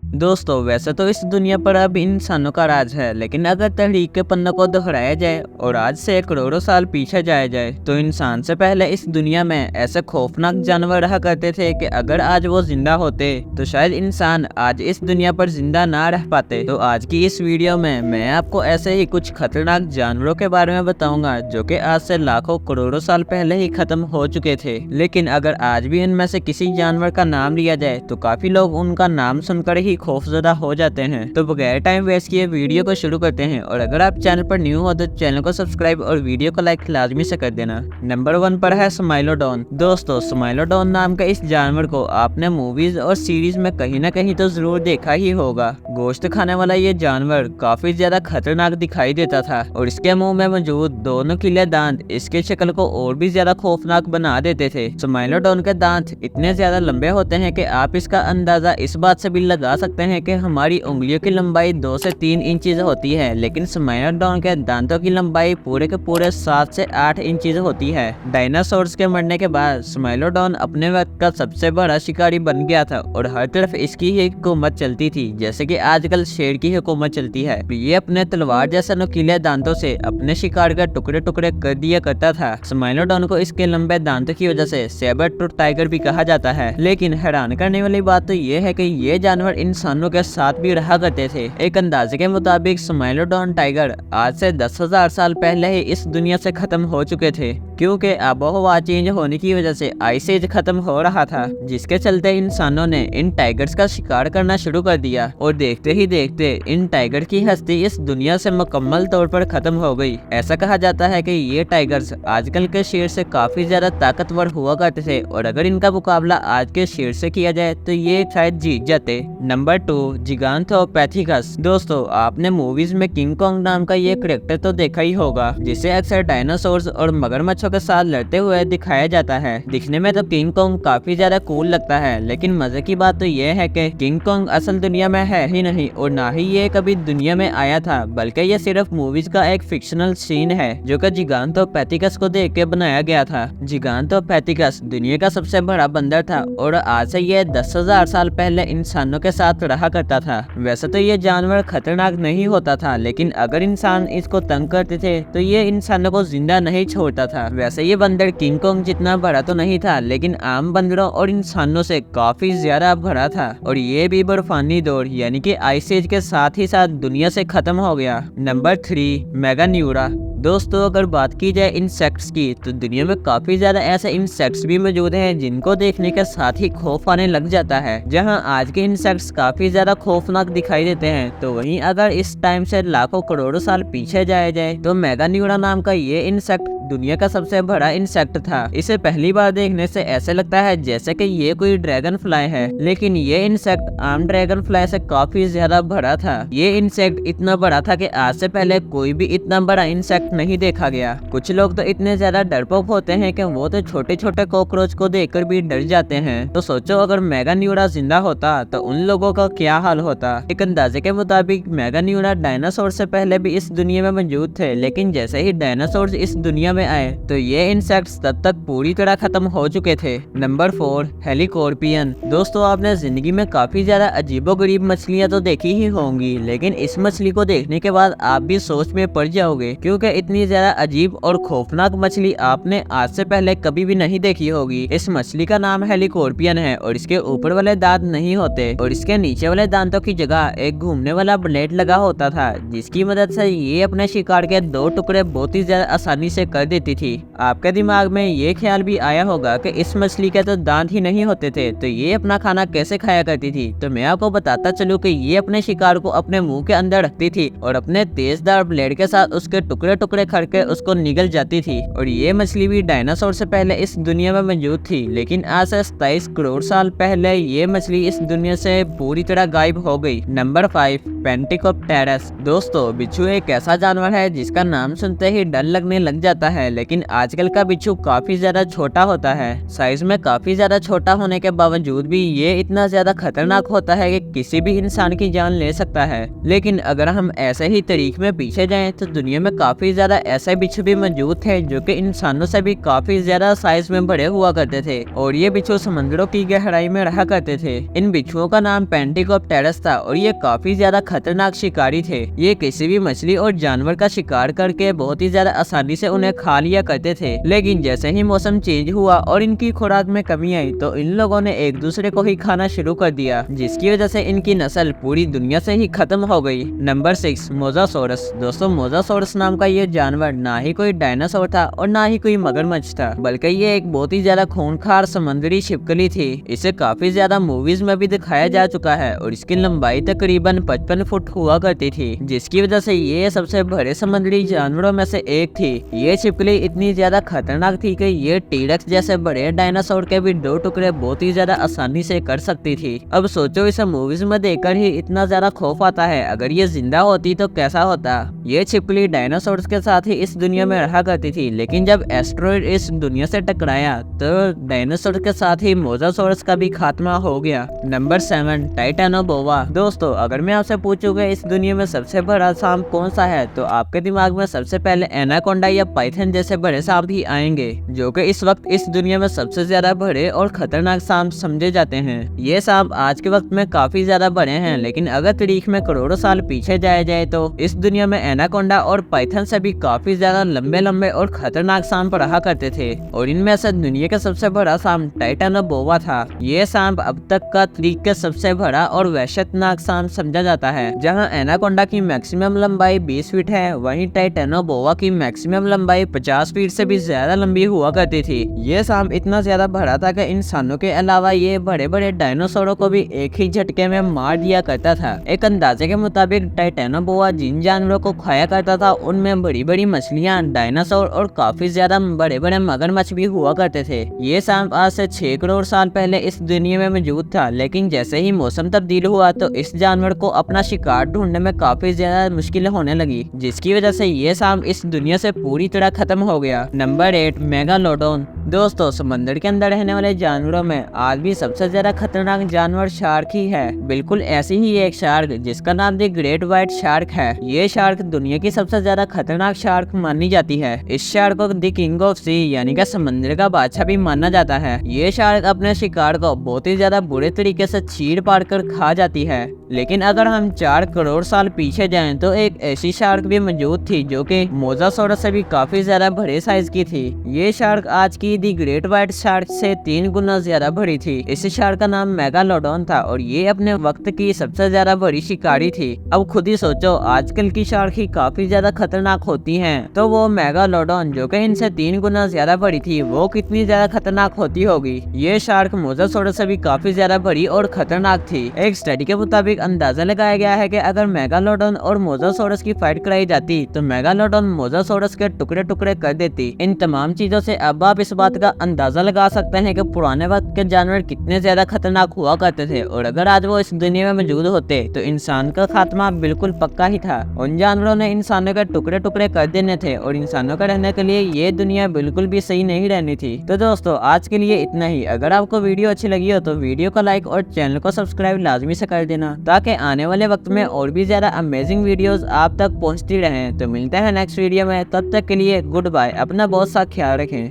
दोस्तों वैसे तो इस दुनिया पर अब इंसानों का राज है, लेकिन अगर तहरीक के पन्नों को दोहराया जाए और आज से करोड़ों साल पीछे जाया जाए तो इंसान से पहले इस दुनिया में ऐसे खौफनाक जानवर रहा करते थे कि अगर आज वो जिंदा होते तो शायद इंसान आज इस दुनिया पर जिंदा ना रह पाते। तो आज की इस वीडियो में मैं आपको ऐसे ही कुछ खतरनाक जानवरों के बारे में बताऊंगा जो कि आज से लाखों करोड़ों साल पहले ही खत्म हो चुके थे, लेकिन अगर आज भी इनमें से किसी जानवर का नाम लिया जाए तो काफी लोग उनका नाम सुनकर ही खौफजदा हो जाते हैं। तो बगैर टाइम वेस्ट किए वीडियो को शुरू करते हैं, और अगर आप चैनल पर न्यू हो तो चैनल को सब्सक्राइब और वीडियो को लाइक लाजमी से कर देना। नंबर 1 पर है स्माइलोडोन। दोस्तों स्माइलोडोन नाम का इस जानवर को आपने मूवीज और सीरीज में कहीं ना कहीं तो जरूर देखा ही होगा। गोश्त खाने वाला ये जानवर काफी ज्यादा खतरनाक दिखाई देता था और इसके मुंह में मौजूद दोनों किले दांत इसके शक्ल को और भी ज्यादा खौफनाक बना देते थे। स्माइलोडोन के दांत इतने ज्यादा लंबे होते हैं कि आप इसका अंदाजा इस बात से भी लगा सकते हैं कि हमारी उंगलियों की लंबाई 2 से 3 इंचेस होती है, लेकिन स्माइलोडोन के दांतों की लंबाई पूरे के पूरे 7 से 8 इंचेस होती है। डायनासोर्स के मरने के बाद स्माइलोडोन अपने वक्त का सबसे बड़ा शिकारी बन गया था और हर तरफ इसकी ही हुकूमत चलती थी, जैसे कि आजकल शेर की हुकूमत चलती है। ये अपने तलवार जैसे नुकीले दांतों से अपने शिकार का टुकड़े टुकड़े कर दिया करता था। स्माइलोडोन को इसके लंबे दांतों की वजह से सेबर टूथ टाइगर भी कहा जाता है। लेकिन हैरान करने वाली बात तो ये है कि ये जानवर इंसानों के साथ भी रहा करते थे। एक अंदाजे के मुताबिक स्माइलोडोन टाइगर आज से 10,000 साल पहले ही इस दुनिया से खत्म हो चुके थे, क्योंकि आबोहवा चेंज होने की वजह से आइस एज खत्म हो रहा था, जिसके चलते इंसानों ने इन टाइगर्स का शिकार करना शुरू कर दिया और देखते ही देखते इन टाइगर की हस्ती इस दुनिया से मुकम्मल तौर पर खत्म हो गई। ऐसा कहा जाता है कि ये टाइगर्स आजकल के शेर से काफी ज्यादा ताकतवर हुआ करते थे और अगर इनका मुकाबला आज के शेर से किया जाए तो ये शायद जीत जाते। नंबर 2 जिगांथोपैथिकस। दोस्तों आपने मूवीज में किंग कॉन्ग नाम का ये कैरेक्टर तो देखा ही होगा, जिसे अक्सर डायनासोर्स और मगरमच्छों के साथ लड़ते हुए दिखाया जाता है। दिखने में तो किंग कॉन्ग काफी ज्यादा कूल लगता है, लेकिन मजे की बात तो ये है कि किंग कॉन्ग असल दुनिया में है ही नहीं और ना ही ये कभी दुनिया में आया था, बल्कि ये सिर्फ मूवीज का एक फिक्शनल सीन है जो कि जिगांथोपैथिकस को देख के बनाया गया था। जिगांथोपैथिकस दुनिया का सबसे बड़ा बंदर था और आज से ये 10,000 साल पहले इंसानों के साथ रहा करता था। वैसे तो ये जानवर खतरनाक नहीं होता था, लेकिन अगर इंसान इसको तंग करते थे तो ये इंसानों को जिंदा नहीं छोड़ता था। वैसे ये बंदर किंग कॉन्ग जितना बड़ा तो नहीं था, लेकिन आम बंदरों और इंसानों से काफी ज्यादा बड़ा था और ये भी बर्फानी दौर यानी कि आइस एज के साथ ही साथ दुनिया से खत्म हो गया। नंबर 3 मेगान्यूरा। दोस्तों अगर बात की जाए इंसेक्ट्स की तो दुनिया में काफी ज्यादा ऐसे इंसेक्ट्स भी मौजूद हैं जिनको देखने के साथ ही खौफ आने लग जाता है। जहां आज के इंसेक्ट्स काफी ज्यादा खौफनाक दिखाई देते हैं, तो वहीं अगर इस टाइम से लाखों करोड़ों साल पीछे जाया जाए तो मेगान्यूरा नाम का ये इंसेक्ट दुनिया का सबसे बड़ा इंसेक्ट था। इसे पहली बार देखने से ऐसे लगता है जैसे कि ये कोई ड्रैगन फ्लाई है, लेकिन ये इंसेक्ट आम ड्रैगन फ्लाई से काफी ज्यादा बड़ा था। ये इंसेक्ट इतना बड़ा था कि आज से पहले कोई भी इतना बड़ा इंसेक्ट नहीं देखा गया। कुछ लोग तो इतने ज्यादा डरपोक होते हैं कि वो तो छोटे छोटे कॉकरोच को देखकर भी डर जाते हैं। तो सोचो अगर मेगान्यूरा जिंदा होता तो उन लोगों का क्या हाल होता। एक अंदाजे के मुताबिक मेगान्यूरा डायनासोर से पहले भी इस दुनिया में मौजूद थे, लेकिन जैसे ही डायनासोर इस दुनिया में आए तो ये इंसेक्ट्स तब तक पूरी तरह खत्म हो चुके थे। नंबर 4 हेलिकोर्पियन। दोस्तों आपने जिंदगी में काफी ज्यादा अजीबोगरीब मछलियां तो देखी ही होंगी, लेकिन इस मछली को देखने के बाद आप भी सोच में पड़ जाओगे, क्योंकि इतनी ज्यादा अजीब और खौफनाक मछली आपने आज से पहले कभी भी नहीं देखी होगी। इस मछली का नाम हेलिकोर्पियन है और इसके ऊपर वाले दांत नहीं होते और इसके नीचे वाले दांतों की जगह एक घूमने वाला ब्लेड लगा होता था, जिसकी मदद से ये अपने शिकार के 2 टुकड़े बहुत ही ज्यादा आसानी से कर देती थी। आपके दिमाग में ये ख्याल भी आया होगा कि इस मछली के तो दांत ही नहीं होते थे, तो ये अपना खाना कैसे खाया करती थी। तो मैं आपको बताता चलूं कि ये अपने शिकार को अपने मुंह के अंदर रखती थी और अपने तेजदार ब्लेड के साथ उसके टुकड़े टुकड़े करके उसको निगल जाती थी। और ये मछली भी डायनासोर से पहले इस दुनिया में मौजूद थी, लेकिन आज से 27 करोड़ साल पहले ये मछली इस दुनिया से पूरी तरह गायब हो गई। नंबर 5 पेंटिकोप्टेरस। दोस्तों बिच्छू एक ऐसा जानवर है जिसका नाम सुनते ही डर लगने लग जाता है, लेकिन आजकल का बिच्छू काफी ज्यादा छोटा होता है। साइज में काफी ज्यादा छोटा होने के बावजूद भी ये इतना ज्यादा खतरनाक होता है कि किसी भी इंसान की जान ले सकता है। लेकिन अगर हम ऐसे ही तरीके में पीछे जाएं तो दुनिया में काफी ज्यादा ऐसे बिच्छू भी मौजूद थे जो कि इंसानों से भी काफी ज्यादा साइज में बड़े हुआ करते थे, और ये बिच्छू समंदरों की गहराई में रहा करते थे। इन बिच्छुओं का नाम पेंटिकोप्टेरस था और ये काफी ज्यादा खतरनाक शिकारी थे। ये किसी भी मछली और जानवर का शिकार करके बहुत ही ज्यादा आसानी से उन्हें खा लिया करते थे। लेकिन जैसे ही मौसम चेंज हुआ और इनकी खुराक में कमी आई तो इन लोगों ने एक दूसरे को ही खाना शुरू कर दिया, जिसकी वजह से इनकी नस्ल पूरी दुनिया से ही खत्म हो गई। नंबर 6, मोजासोरस। दोस्तों, मोजासोरस नाम का ये जानवर ना ही कोई डायनासोर था और ना ही कोई मगरमच्छ था, बल्कि ये एक बहुत ही ज्यादा खूंखार समुद्री छिपकली थी। इसे काफी ज्यादा मूवीज में भी दिखाया जा चुका है और इसकी लंबाई तकरीबन 55 फुट हुआ करती थी, जिसकी वजह से ये सबसे बड़े समुद्री जानवरों में से एक थी। ये छिपकली इतनी ज्यादा खतरनाक थी कि ये टीरेक्स जैसे बड़े डायनासोर के भी 2 टुकड़े बहुत ही ज्यादा आसानी से कर सकती थी। अब सोचो, इसे मूवीज में देखकर ही इतना ज्यादा खौफ आता है, अगर ये जिंदा होती तो कैसा होता। ये छिपकली डायनासोर के साथ ही इस दुनिया में रहा करती थी, लेकिन जब एस्टेरॉयड इस दुनिया से टकराया तो डायनासोर के साथ ही मोजासोरस का भी खात्मा हो गया। Number 7, Titanoboa. दोस्तों, अगर मैं आपसे पूछूंगा इस दुनिया में सबसे बड़ा सांप कौन सा है तो आपके दिमाग में सबसे पहले एनाकोंडा या पाइथन जैसे बड़े सांप ही आएंगे, जो कि इस वक्त इस दुनिया में सबसे ज्यादा बड़े और खतरनाक सांप समझे जाते हैं। ये सांप आज के वक्त में काफी ज्यादा बड़े हैं, लेकिन अगर तारीख में करोड़ों साल पीछे जाया जाए तो इस दुनिया में एनाकोंडा और पाइथन से भी काफी ज्यादा लंबे लंबे और खतरनाक सांप रहा करते थे, और इनमें से दुनिया का सबसे बड़ा सांप टाइटेनोबोआ था। ये सांप अब तक का तारीख का सबसे बड़ा और वहशतनाक सांप समझा जाता है। जहां एनाकोंडा की मैक्सिमम लंबाई 20 फीट है, वहीं टाइटेनोबोआ की मैक्सिमम लंबाई 50 फीट से भी ज्यादा लंबी हुआ करती थी। ये सांप इतना ज्यादा बड़ा था कि इंसानों के अलावा ये बड़े बड़े डायनासोरों को भी एक ही झटके में मार दिया करता था। एक अंदाजे के मुताबिक टाइटेनोबोआ जिन जानवरों को खाया करता था उनमें बड़ी बड़ी मछलियां, डायनासोर और काफी ज्यादा बड़े बड़े मगरमच्छ भी हुआ करते थे। ये सांप आज से 6 करोड़ साल पहले इस दुनिया में मौजूद था, लेकिन जैसे ही मौसम तब्दील हुआ तो इस जानवर को अपना शिकार ढूंढने में काफी ज्यादा मुश्किल होने लगी, जिसकी वजह से ये सांप इस दुनिया से पूरी तरह खत्म हो गया। Number 8, megalodon. दोस्तों, समंदर के अंदर रहने वाले जानवरों में आज भी सबसे ज्यादा खतरनाक जानवर शार्क ही है। बिल्कुल ऐसी ही एक शार्क जिसका नाम द ग्रेट व्हाइट शार्क है। ये शार्क दुनिया की सबसे ज्यादा खतरनाक शार्क मानी जाती है। इस शार्क को द किंग ऑफ सी यानी कि समंदर का बादशाह भी माना जाता है। ये शार्क अपने शिकार को बहुत ही ज्यादा बुरे तरीके से चीर पार कर खा जाती है। लेकिन अगर हम 4 करोड़ साल पीछे जाएं तो एक ऐसी शार्क भी मौजूद थी जो कि मोजासोरस से भी काफी ज्यादा बड़े साइज की थी। ये शार्क आज की दी ग्रेट व्हाइट शार्क से 3 गुना ज्यादा बड़ी थी। इस शार्क का नाम मेगालोडोन था और ये अपने वक्त की सबसे ज्यादा बड़ी शिकारी थी। अब खुद ही सोचो, आजकल की शार्क ही काफी ज्यादा खतरनाक होती हैं, तो वो मेगालोडोन जो कि इनसे 3 गुना ज्यादा बड़ी थी वो कितनी ज्यादा खतरनाक होती होगी। ये शार्क मोजासोरस से भी काफी ज्यादा बड़ी और खतरनाक थी। एक स्टडी के मुताबिक अंदाजा लगाया गया है कि अगर मेगालोडोन और मोजासोरस की फाइट कराई जाती तो मेगालोडोन मोजासोरस के टुकड़े टुकड़े कर देती। इन तमाम चीजों से अब आप इस बात का अंदाजा लगा सकते हैं कि पुराने वक्त के जानवर कितने ज्यादा खतरनाक हुआ करते थे, और अगर आज वो इस दुनिया में मौजूद होते तो इंसान का खात्मा बिल्कुल पक्का ही था। उन जानवरों ने इंसानों के टुकड़े टुकड़े कर देने थे और इंसानों का रहने के लिए ये दुनिया बिल्कुल भी सही नहीं रहनी थी। तो दोस्तों, आज के लिए इतना ही। अगर आपको वीडियो अच्छी लगी हो तो वीडियो को लाइक और चैनल को सब्सक्राइब लाजमी से कर देना, ताकि आने वाले वक्त में और भी ज्यादा अमेजिंग वीडियोस आप तक पहुंचती रहें। तो मिलते हैं नेक्स्ट वीडियो में, तब तक के लिए गुड बाय। अपना बहुत सा ख्याल रखें।